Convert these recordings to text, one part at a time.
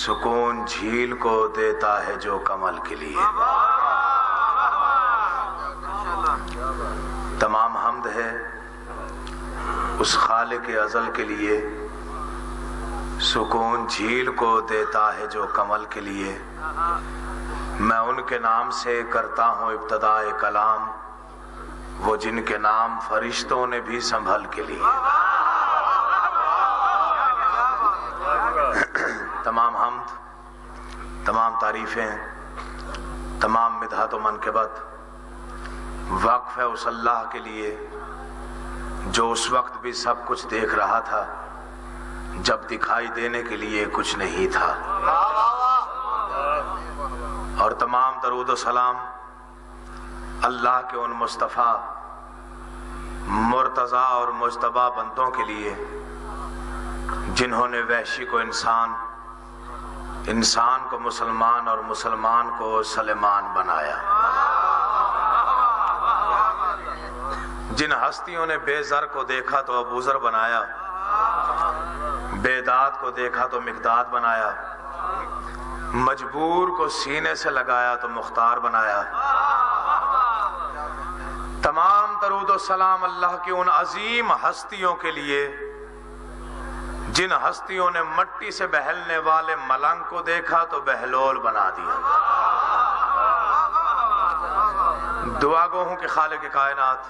سکون جھیل کو دیتا ہے جو کمل کے لیے۔ تمام حمد ہے اس خالق ازل کے لیے، سکون جھیل کو دیتا ہے جو کمل کے لیے۔ میں ان کے نام سے کرتا ہوں ابتدائے کلام، وہ جن کے نام فرشتوں نے بھی سنبھل کے لیے۔ تمام حمد، تمام تعریفیں، تمام مدحت و منقبت وقف ہے اس اللہ کے لیے جو اس وقت بھی سب کچھ دیکھ رہا تھا جب دکھائی دینے کے لیے کچھ نہیں تھا۔ اور تمام درود و سلام اللہ کے ان مصطفیٰ مرتضیٰ اور مجتبیٰ بندوں کے لیے جنہوں نے وحشی کو انسان، انسان کو مسلمان اور مسلمان کو سلیمان بنایا، جن ہستیوں نے بے زر کو دیکھا تو ابو ذر بنایا، بے داد کو دیکھا تو مقداد بنایا، مجبور کو سینے سے لگایا تو مختار بنایا۔ تمام درود و سلام اللہ کی ان عظیم ہستیوں کے لیے جن ہستیوں نے مٹی سے بہلنے والے ملنگ کو دیکھا تو بہلول بنا دیا۔ دعا گو ہوں کہ خالق کائنات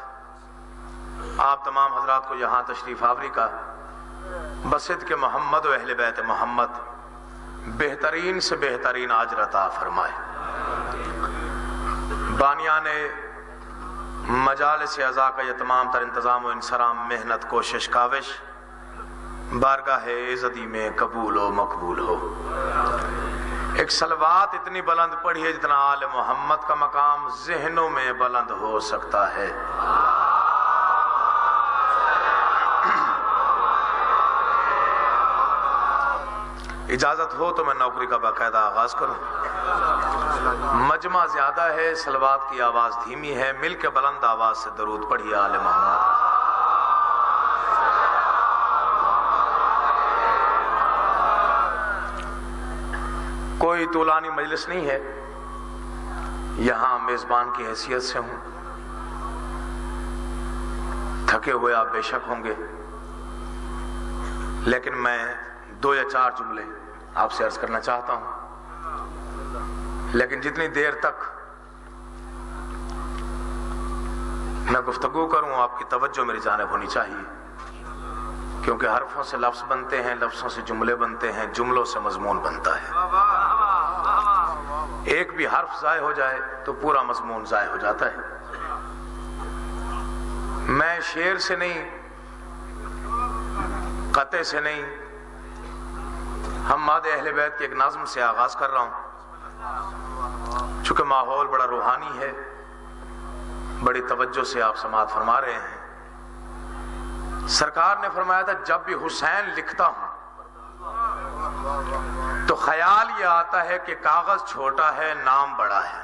آپ تمام حضرات کو یہاں تشریف آوری کا بصدق محمد و اہل بیت محمد بہترین سے بہترین اجر عطا فرمائے۔ بانیان مجالس عزا کا یہ تمام تر انتظام و انصرام، محنت، کوشش، کاوش بارگاہ عزتی میں قبول و مقبول ہو۔ ایک صلوات اتنی بلند پڑھی ہے جتنا آل محمد کا مقام ذہنوں میں بلند ہو سکتا ہے۔ اجازت ہو تو میں نوکری کا باقاعدہ آغاز کروں۔ مجمع زیادہ ہے، صلوات کی آواز دھیمی ہے، مل کے بلند آواز سے درود پڑھیے آل محمد۔ کوئی طولانی مجلس نہیں ہے، یہاں میزبان کی حیثیت سے ہوں، تھکے ہوئے آپ بے شک ہوں گے، لیکن میں 2 یا 4 جملے آپ سے عرض کرنا چاہتا ہوں، لیکن جتنی دیر تک میں گفتگو کروں آپ کی توجہ میری جانب ہونی چاہیے، کیونکہ حرفوں سے لفظ بنتے ہیں، لفظوں سے جملے بنتے ہیں، جملوں سے مضمون بنتا ہے۔ ایک بھی حرف ضائع ہو جائے تو پورا مضمون ضائع ہو جاتا ہے۔ میں شعر سے نہیں، قطع سے نہیں، حماد اہل بیت کے ایک نظم سے آغاز کر رہا ہوں، چونکہ ماحول بڑا روحانی ہے، بڑی توجہ سے آپ سماعت فرما رہے ہیں۔ سرکار نے فرمایا تھا جب بھی حسین لکھتا ہوں تو خیال یہ آتا ہے کہ کاغذ چھوٹا ہے، نام بڑا ہے۔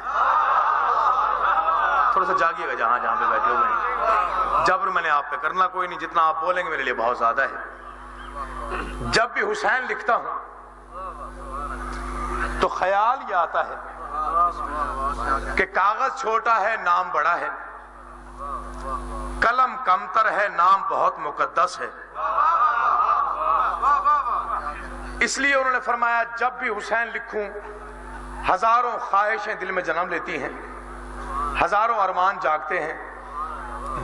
تھوڑا سا جاگیے گا جہاں پہ بیٹھے ہوئے ہیں، جبر میں نے آپ پہ کرنا کوئی نہیں، جتنا آپ بولیں گے میرے لیے بہت زیادہ ہے۔ جب بھی حسین لکھتا ہوں تو خیال یہ آتا ہے کہ کاغذ چھوٹا ہے، نام بڑا ہے، قلم کمتر ہے، نام بہت مقدس ہے۔ اس لیے انہوں نے فرمایا جب بھی حسین لکھوں ہزاروں خواہشیں دل میں جنم لیتی ہیں، ہزاروں ارمان جاگتے ہیں۔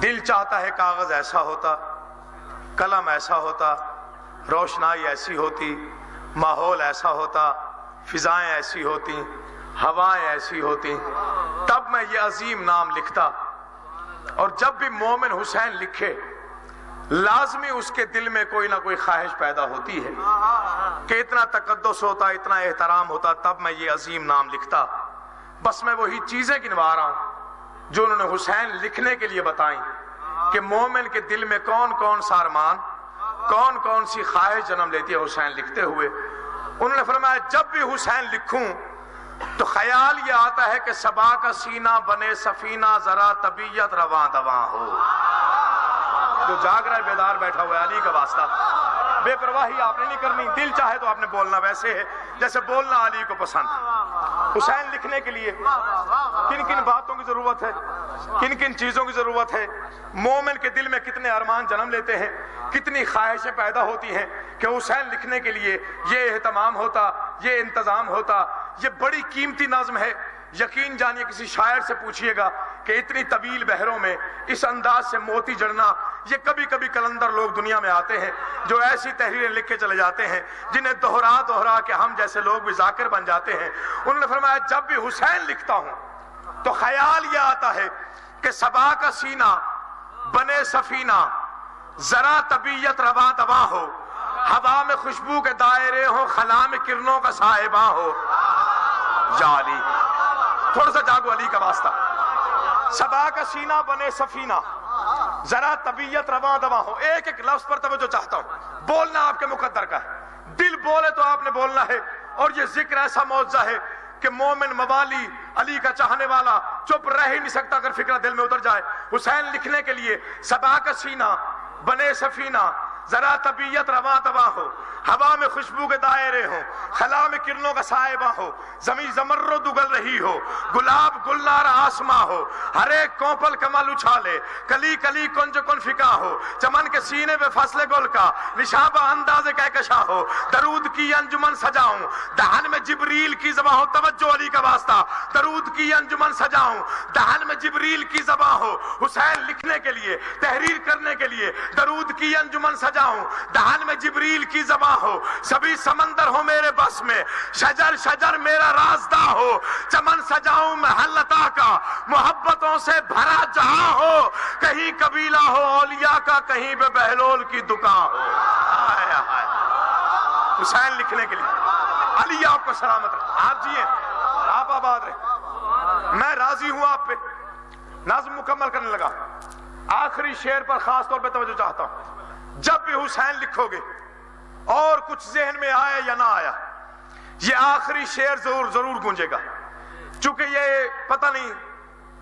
دل چاہتا ہے کاغذ ایسا ہوتا، قلم ایسا ہوتا، روشنائی ایسی ہوتی، ماحول ایسا ہوتا، فضائیں ایسی ہوتی، ہوائیں ایسی ہوتی، تب میں یہ عظیم نام لکھتا۔ اور جب بھی مومن حسین لکھے لازمی اس کے دل میں کوئی نہ کوئی خواہش پیدا ہوتی ہے کہ اتنا تقدس ہوتا، اتنا احترام ہوتا، تب میں یہ عظیم نام لکھتا۔ بس میں وہی چیزیں گنوا رہا ہوں جو انہوں نے حسین لکھنے کے لیے بتائیں کہ مومن کے دل میں کون کون سا ارمان، کون کون سی خواہش جنم لیتی ہے حسین لکھتے ہوئے۔ انہوں نے فرمایا جب بھی حسین لکھوں تو خیال یہ آتا ہے کہ صبا کا سینہ بنے سفینہ، ذرا طبیعت رواں دواں ہو۔ جو جاگ رہا ہے بیدار بیٹھا ہوا ہے، علی کا واسطہ بے پرواہی آپ نے نہیں کرنی، دل چاہے تو آپ نے بولنا ویسے ہے جیسے بولنا علی کو پسند۔ حسین لکھنے کے لیے کن کن باتوں کی ضرورت ہے، کن کن چیزوں کی ضرورت ہے، مومن کے دل میں کتنے ارمان جنم لیتے ہیں، کتنی خواہشیں پیدا ہوتی ہیں کہ حسین لکھنے کے لیے یہ اہتمام ہوتا، یہ انتظام ہوتا۔ یہ بڑی قیمتی نظم ہے، یقین جانیے کسی شاعر سے پوچھئے گا کہ اتنی طویل بحروں میں اس انداز سے موتی جڑنا، یہ کبھی کبھی کلندر لوگ دنیا میں آتے ہیں جو ایسی تحریریں لکھ کے چلے جاتے ہیں جنہیں دہرا کے ہم جیسے لوگ بھی ذاکر بن جاتے ہیں۔ انہوں نے فرمایا جب بھی حسین لکھتا ہوں تو خیال یہ آتا ہے کہ صبا کا سینہ بنے سفینہ، ذرا طبیعت رواں دواں ہو، ہوا میں خوشبو کے دائرے ہوں، خلا میں کرنوں کا صاحباں ہو۔ یا علی، تھوڑا سا جاگو علی کا واسطہ۔ صبا کا سینہ بنے سفینہ، ذرا طبیعت رواں دواں ہو۔ ایک ایک لفظ پر توجہ چاہتا ہوں، بولنا آپ کے مقدر کا ہے، دل بولے تو آپ نے بولنا ہے۔ اور یہ ذکر ایسا معجزہ ہے کہ مومن موالی علی کا چاہنے والا چپ رہ ہی نہیں سکتا اگر فکرہ دل میں اتر جائے۔ حسین لکھنے کے لیے صبا کا سینہ بنے سفینہ، ذرا طبیعت رواں دواں ہو، ہوا میں خوشبو کے دائرے ہوں، خلا میں کرنوں کا صاحبہ ہو، زمین زمرد اگل رہی ہو، گلاب گلنار آسماں ہو، ہر ایک کوپل کمل اچھالے، کلی کلی کنج کن فکا ہو، چمن کے سینے پہ فصل گل کا نشابہ انداز کہکشاں ہو، درود کی انجمن سجاؤں، دہن میں جبریل کی زباں ہو۔ توجہ علی کا واسطہ، درود کی انجمن سجاؤں، دہن میں جبریل کی زباں ہو۔ حسین لکھنے کے لیے، تحریر کرنے کے لیے درود کی انجمن سجاؤں، دہن میں جبریل کی زباں ہو، سبھی سمندر ہو میرے بس میں، شجر شجر میرا رازدہ ہو، چمن سجاؤں محل عطا کا، محبتوں سے بھرا جہاں ہو، کہیں قبیلہ ہو اولیاء کا، کہیں پہ بہلول کی دکان ہو۔ آئے آئے حسین لکھنے کے لیے علی آپ کو سلامت رہے، آپ جیئے، آپ آباد رہے۔ میں راضی ہوں آپ پہ، نظم مکمل کرنے لگا۔ آخری شعر پر خاص طور پہ توجہ چاہتا ہوں۔ جب بھی حسین لکھو گے اور کچھ ذہن میں آیا یا نہ آیا، یہ آخری شعر ضرور گونجے گا، چونکہ یہ پتہ نہیں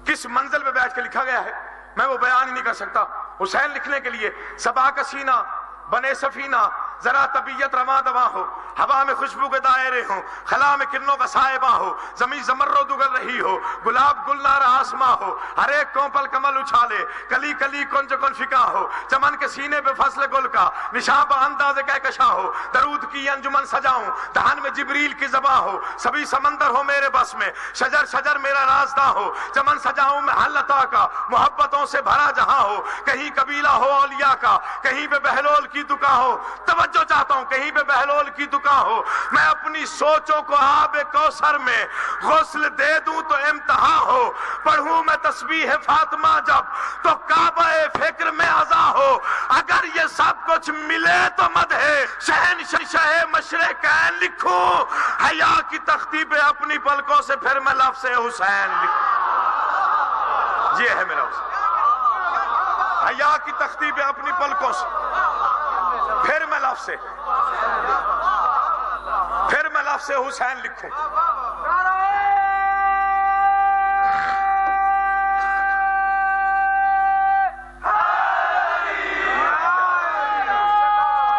کس منزل پہ بیٹھ کے لکھا گیا ہے، میں وہ بیان ہی نہیں کر سکتا۔ حسین لکھنے کے لیے صبا کا سینہ بنے سفینہ، ذرا طبیعت رواں دواں ہو، ہوا میں خوشبو کے دائرے ہوں، خلا میں کرنوں کا صاحبہ ہو، زمین زمرد اگل رہی ہو، گلاب گلنار آسماں ہو، ہر ایک کوپل کمل اچھالے، کلی کلی کنج کن فکا ہو، چمن کے سینے پہ فصل گل کا نشابہ انداز کہکشاں ہو، درود کی انجمن سجاؤں، دہن میں جبریل کی زباں ہو، سبھی سمندر ہو میرے بس میں، شجر شجر میرا رازداں ہو، چمن سجاؤں محل عطا کا، محبتوں سے بھرا جہاں ہو، کہیں قبیلہ ہو اولیاء کا، کہیں پہ بہلول کی دکان ہو۔ توجہ چاہتا ہوں، کہیں پہ بہلول کی دکان ہو۔ میں اپنی سوچوں کو آب کوثر میں غسل دے دوں تو امتحان ہو، پڑھوں میں تسبیح فاطمہ جب تو کعبہ فکر میں عزا ہو، اگر یہ سب کچھ ملے تو مدح شہنشاہ مشرقین لکھوں، حیا کی تختی پہ اپنی پلکوں سے پھر میں لفظ حسین لکھوں۔ یہ ہے میرا حسین، حیا کی تختی پہ اپنی پلکوں سے پھر میں لفظ حسین لکھوں۔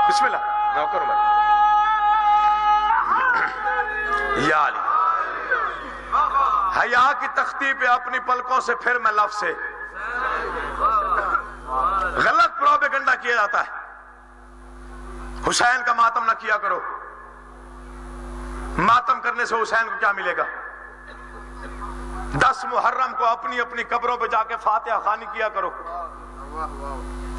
بسم اللہ، نوکر میں یا علی، حیا کی تختی پہ اپنی پلکوں سے پھر میں لفظ سے۔ غلط پروپیگنڈا کیا جاتا ہے، حسین کا ماتم نہ کیا کرو۔ ماتم کرنے سے حسین کو کیا ملے گا؟ 10 محرم کو اپنی اپنی قبروں پہ جا کے فاتحہ خوانی کیا کرو۔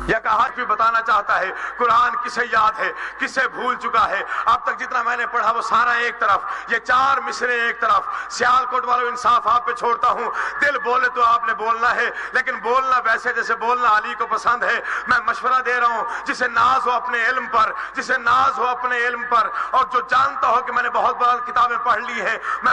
یا کہ آج بھی بتانا چاہتا ہے قرآن کسے یاد ہے، کسے بھول چکا ہے۔ اب تک جتنا میں نے پڑھا وہ سارا ایک طرف، یہ 4 مصرے ایک طرف۔ سیالکوٹ والوں انصاف آپ پہ چھوڑتا ہوں، دل بولے تو آپ نے بولنا ہے، لیکن بولنا ویسے جیسے بولنا علی کو پسند ہے۔ میں مشورہ دے رہا ہوں، جسے ناز ہو اپنے علم پر، جسے ناز ہو اپنے علم پر، اور جو جانتا ہو کہ میں نے بہت بڑا کتابیں پڑھ لی ہیں، میں